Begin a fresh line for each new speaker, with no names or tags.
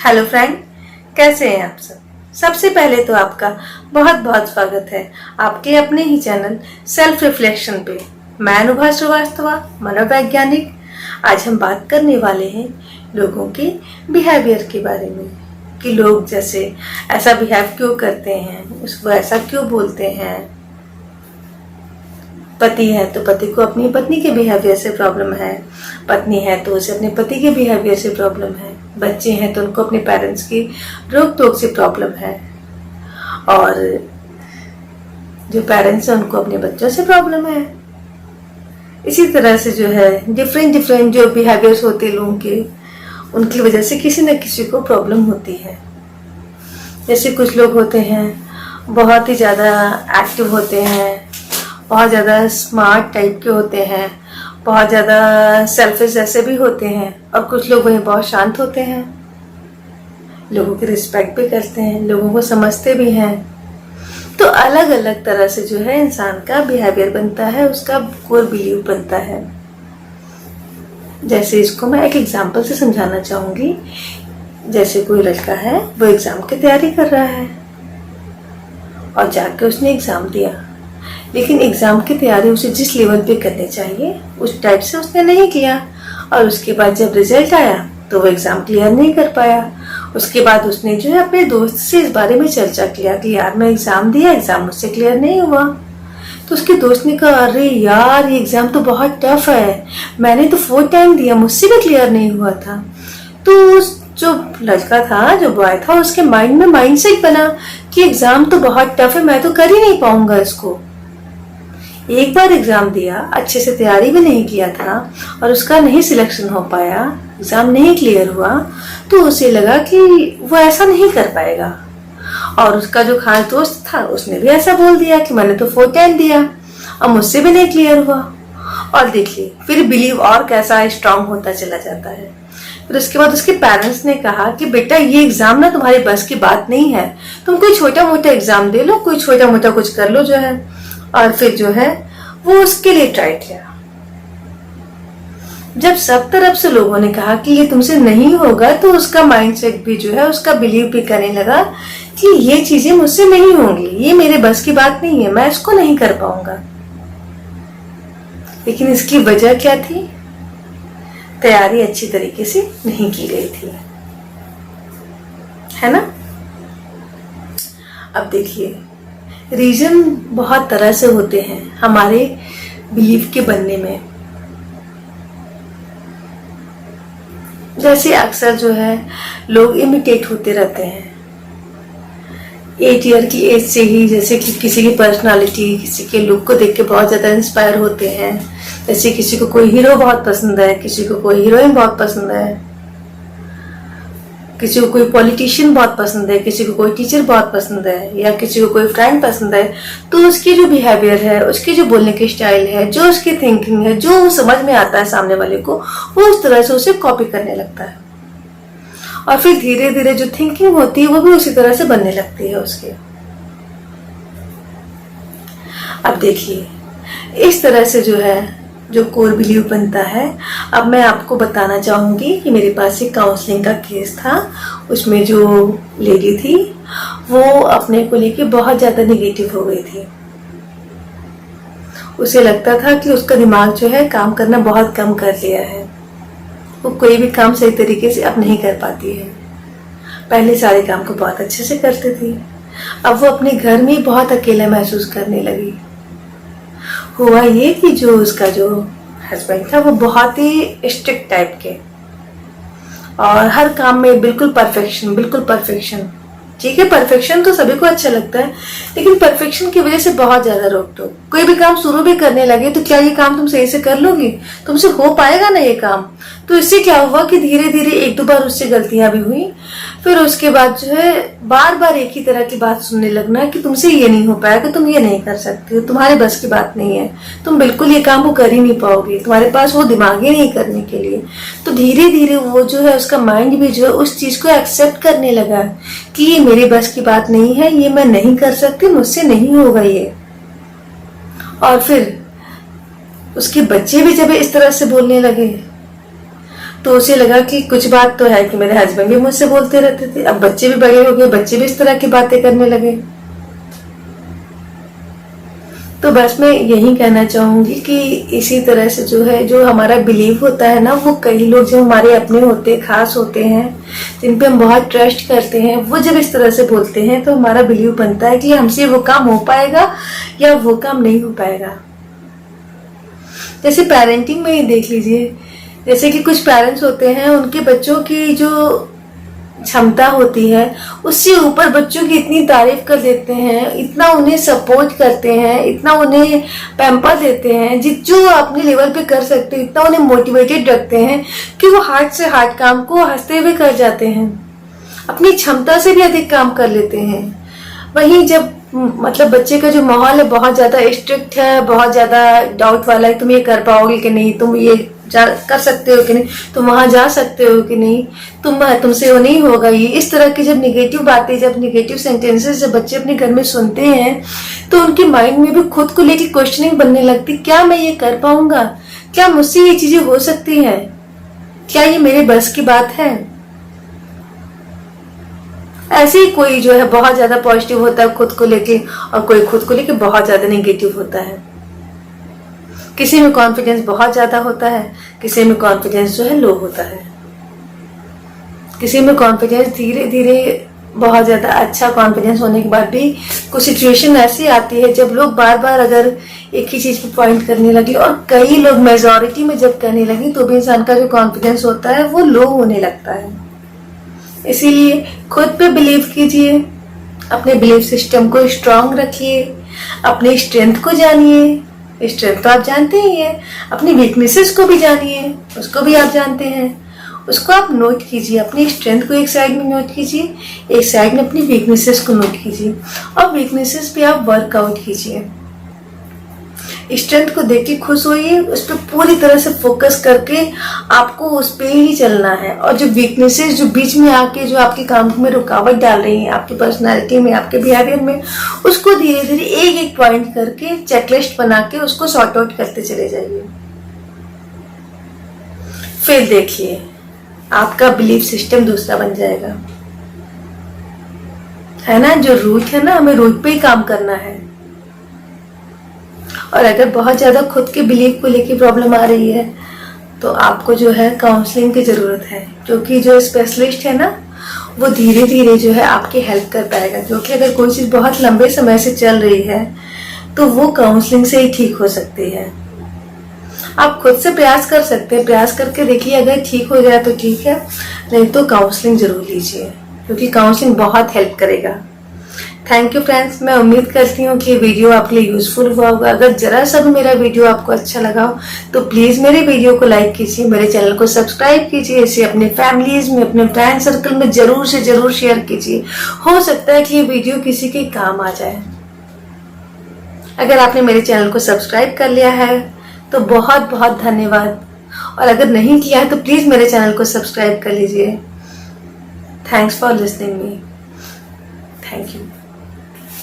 Hello friend, कैसे हैं आप सब। सबसे पहले तो आपका बहुत बहुत स्वागत है आपके अपने ही चैनल सेल्फ रिफ्लेक्शन पे। मैं अनुभा श्रीवास्तवा, मनोवैज्ञानिक। आज हम बात करने वाले हैं लोगों के बिहेवियर के बारे में कि लोग जैसे ऐसा बिहेव क्यों करते हैं, उसको ऐसा क्यों बोलते हैं। पति है तो पति को अपनी पत्नी के बिहेवियर से प्रॉब्लम है, पत्नी है तो उसे अपने पति के बिहेवियर से प्रॉब्लम है, बच्चे हैं तो उनको अपने पेरेंट्स की रोक टोक से प्रॉब्लम है, और जो पेरेंट्स हैं उनको अपने बच्चों से प्रॉब्लम है। इसी तरह से जो है डिफरेंट जो बिहेवियर्स होते हैं लोगों के, उनकी वजह से किसी न किसी को प्रॉब्लम होती है। जैसे कुछ लोग होते हैं बहुत ही ज़्यादा एक्टिव होते हैं, बहुत ज़्यादा स्मार्ट टाइप के होते हैं, बहुत ज़्यादा सेल्फिश ऐसे भी होते हैं, और कुछ लोग वहीं बहुत शांत होते हैं, लोगों की रिस्पेक्ट भी करते हैं, लोगों को समझते भी हैं। तो अलग अलग तरह से जो है इंसान का बिहेवियर बनता है, उसका कोर बिलीव बनता है। जैसे इसको मैं एक एग्जांपल से समझाना चाहूँगी। जैसे कोई लड़का है, वो एग्ज़ाम की तैयारी कर रहा है और जाके उसने एग्ज़ाम दिया, लेकिन एग्ज़ाम की तैयारी उसे जिस लेवल पे करनी चाहिए उस टाइप से उसने नहीं किया, और उसके बाद जब रिजल्ट आया तो वो एग्ज़ाम क्लियर नहीं कर पाया। उसके बाद उसने जो है अपने दोस्त से इस बारे में चर्चा किया कि यार मैं एग्ज़ाम दिया, एग्ज़ाम मुझसे क्लियर नहीं हुआ। तो उसके दोस्त ने कहा, अरे यार ये एग्ज़ाम तो बहुत टफ है, मैंने तो 4 टाइम दिया, मुझसे भी क्लियर नहीं हुआ था। तो उस जो लड़का था, जो बॉय था, उसके माइंड में माइंडसेट बना कि एग्ज़ाम तो बहुत टफ है, मैं तो कर ही नहीं पाऊंगा इसको। एक बार एग्जाम दिया, अच्छे से तैयारी भी नहीं किया था और उसका नहीं सिलेक्शन हो पाया, एग्जाम नहीं क्लियर हुआ, तो उसे लगा कि वो ऐसा नहीं कर पाएगा। और उसका जो खास दोस्त था उसने भी ऐसा बोल दिया कि मैंने तो 4 टाइम दिया और मुझसे भी नहीं क्लियर हुआ। और देखिए फिर बिलीव और कैसा स्ट्रांग होता चला जाता है। फिर उसके बाद उसके पेरेंट्स ने कहा कि बेटा ये एग्जाम ना तुम्हारे बस की बात नहीं है, तुम कोई छोटा मोटा एग्जाम दे लो, कोई छोटा मोटा कुछ कर लो जो है। और फिर जो है वो उसके लिए ट्राई किया। जब सब तरफ से लोगों ने कहा कि ये तुमसे नहीं होगा, तो उसका माइंडसेट भी जो है, उसका बिलीव भी करने लगा कि ये चीजें मुझसे नहीं होंगी, ये मेरे बस की बात नहीं है, मैं इसको नहीं कर पाऊंगा। लेकिन इसकी वजह क्या थी? तैयारी अच्छी तरीके से नहीं की गई थी, है ना। अब देखिए रीजन बहुत तरह से होते हैं हमारे बिलीफ के बनने में। जैसे अक्सर जो है लोग इमिटेट होते रहते हैं 8 ईयर की एज से ही। जैसे कि किसी की पर्सनालिटी, किसी के लुक को देख के बहुत ज़्यादा इंस्पायर होते हैं। जैसे किसी को कोई हीरो बहुत पसंद है, किसी को कोई हीरोइन बहुत पसंद है, किसी को कोई पॉलिटिशियन बहुत पसंद है, किसी को कोई टीचर बहुत पसंद है, या किसी को कोई फ्रेंड पसंद है। तो उसकी जो बिहेवियर है, उसकी जो बोलने की स्टाइल है, जो उसकी थिंकिंग है, जो समझ में आता है सामने वाले को, वो उस तरह से उसे कॉपी करने लगता है। और फिर धीरे धीरे जो थिंकिंग होती है वो भी उसी तरह से बनने लगती है उसकी। अब देखिए इस तरह से जो है जो कोर बिलीव बनता है। अब मैं आपको बताना चाहूँगी कि मेरे पास एक काउंसलिंग का केस था। उसमें जो लेडी थी वो अपने को लेके बहुत ज़्यादा निगेटिव हो गई थी। उसे लगता था कि उसका दिमाग जो है काम करना बहुत कम कर लिया है, वो कोई भी काम सही तरीके से अब नहीं कर पाती है। पहले सारे काम को बहुत अच्छे से करती थी, अब वो अपने घर में बहुत अकेला महसूस करने लगी। हुआ ये कि जो उसका जो हस्बैंड था वो बहुत ही स्ट्रिक्ट टाइप के, और हर काम में बिल्कुल परफेक्शन। ठीक है, परफेक्शन तो सभी को अच्छा लगता है, लेकिन परफेक्शन की वजह से बहुत ज्यादा रोक टोक। कोई भी काम शुरू भी करने लगे तो क्या ये काम तुम सही से कर लोगी, तुमसे हो पाएगा ना ये काम। तो इससे क्या हुआ कि धीरे धीरे 1-2 बार उससे गलतियां भी हुई। फिर उसके बाद जो है बार बार एक ही तरह की बात सुनने लगना कि तुमसे ये नहीं हो पाएगा, तुम ये नहीं कर सकती हो, तुम्हारे बस की बात नहीं है, तुम बिल्कुल ये काम को कर ही नहीं पाओगी, तुम्हारे पास वो दिमाग ही नहीं करने के लिए। तो धीरे धीरे वो जो है उसका माइंड भी जो है उस चीज को एक्सेप्ट करने लगा कि ये मेरे बस की बात नहीं है, ये मैं नहीं कर सकती, मुझसे नहीं होगा ये। और फिर उसके बच्चे भी जब इस तरह से बोलने लगे तो उसे लगा कि कुछ बात तो है कि मेरे हस्बैंड भी मुझसे बोलते रहते थे, अब बच्चे भी बड़े हो गए, बच्चे भी इस तरह की बातें करने लगे। तो बस मैं यही कहना चाहूंगी कि इसी तरह से जो है, जो हमारा बिलीव होता है ना, वो कई लोग जो हमारे अपने होते हैं, खास होते हैं, जिन पे हम बहुत ट्रस्ट करते हैं, वो जब इस तरह से बोलते हैं तो हमारा बिलीव बनता है कि हमसे वो काम हो पाएगा या वो काम नहीं हो पाएगा। जैसे पेरेंटिंग में ही देख लीजिए, जैसे कि कुछ पेरेंट्स होते हैं, उनके बच्चों की जो क्षमता होती है उससे ऊपर बच्चों की इतनी तारीफ कर देते हैं, इतना उन्हें सपोर्ट करते हैं, इतना उन्हें पैम्पर देते हैं, जो अपने लेवल पे कर सकते हैं, इतना उन्हें मोटिवेटेड रखते हैं कि वो हार्ड से हार्ड काम को हंसते हुए कर जाते हैं, अपनी क्षमता से भी अधिक काम कर लेते हैं। वहीं जब मतलब बच्चे का जो माहौल है बहुत ज्यादा स्ट्रिक्ट है, बहुत ज्यादा डाउट वाला है, तुम ये कर पाओगे कि नहीं, तुम ये कर सकते हो कि नहीं, तुम वहां जा सकते हो कि नहीं, तुमसे वो नहीं होगा, ये इस तरह की जब निगेटिव बातें, जब निगेटिव सेंटेंसेस जब बच्चे अपने घर में सुनते हैं तो उनके माइंड में भी खुद को लेकर क्वेश्चनिंग बनने लगती, क्या मैं ये कर पाऊंगा, क्या मुझसे ये चीजें हो सकती हैं, क्या ये मेरे बस की बात है। ऐसे ही कोई जो है बहुत ज्यादा पॉजिटिव होता है खुद को लेके, और कोई खुद को लेके बहुत ज्यादा नेगेटिव होता है। किसी में कॉन्फिडेंस बहुत ज्यादा होता है, किसी में कॉन्फिडेंस जो है लो होता है, किसी में कॉन्फिडेंस धीरे धीरे बहुत ज्यादा अच्छा कॉन्फिडेंस होने के बाद भी कुछ सिचुएशन ऐसी आती है जब लोग बार बार अगर एक ही चीज पे पॉइंट करने लगे, और कई लोग मेजॉरिटी में जब करने लगे, तो भी इंसान का जो कॉन्फिडेंस होता है वो लो होने लगता है। इसीलिए खुद पे बिलीव कीजिए, अपने बिलीफ सिस्टम को स्ट्रांग रखिए, अपने स्ट्रेंथ को जानिए, स्ट्रेंथ तो आप जानते ही हैं, अपनी वीकनेसेस को भी जानिए, उसको भी आप जानते हैं, उसको आप नोट कीजिए, अपनी स्ट्रेंथ को एक साइड में नोट कीजिए, एक साइड में अपनी वीकनेसेस को नोट कीजिए, और वीकनेसेस पे आप वर्कआउट कीजिए। स्ट्रेंथ को देख के खुश होइए, उस पर पूरी तरह से फोकस करके आपको उस पे ही चलना है, और जो वीकनेसेस जो बीच में आके जो आपके काम में रुकावट डाल रही हैं, आपकी पर्सनालिटी में, आपके बिहेवियर में, उसको धीरे धीरे एक एक पॉइंट करके चेकलिस्ट बना के उसको सॉर्ट आउट करते चले जाइए। फिर देखिए आपका बिलीफ सिस्टम दूसरा बन जाएगा, है ना। जो रूट है ना, हमें रूट पे ही काम करना है। और अगर बहुत ज्यादा खुद के बिलीफ को लेके प्रॉब्लम आ रही है तो आपको जो है काउंसलिंग की जरूरत है, क्योंकि जो स्पेशलिस्ट है ना वो धीरे धीरे जो है आपकी हेल्प कर पाएगा। क्योंकि अगर कोई चीज बहुत लंबे समय से चल रही है तो वो काउंसलिंग से ही ठीक हो सकती है। आप खुद से प्रयास कर सकते हैं, प्रयास करके देखिए, अगर ठीक हो जाए तो ठीक है, नहीं तो काउंसलिंग जरूर लीजिए, क्योंकि काउंसलिंग बहुत हेल्प करेगा। थैंक यू फ्रेंड्स, मैं उम्मीद करती हूँ कि वीडियो आपके लिए यूजफुल हुआ होगा। अगर जरा सा भी मेरा वीडियो आपको अच्छा लगा हो तो प्लीज मेरे वीडियो को लाइक कीजिए, मेरे चैनल को सब्सक्राइब कीजिए, इसे अपने फैमिलीज में, अपने फ्रेंड सर्कल में जरूर से जरूर शेयर कीजिए। हो सकता है कि ये वीडियो किसी के काम आ जाए। अगर आपने मेरे चैनल को सब्सक्राइब कर लिया है तो बहुत बहुत धन्यवाद, और अगर नहीं किया है तो प्लीज मेरे चैनल को सब्सक्राइब कर लीजिए। Thanks for listening me. Thank you.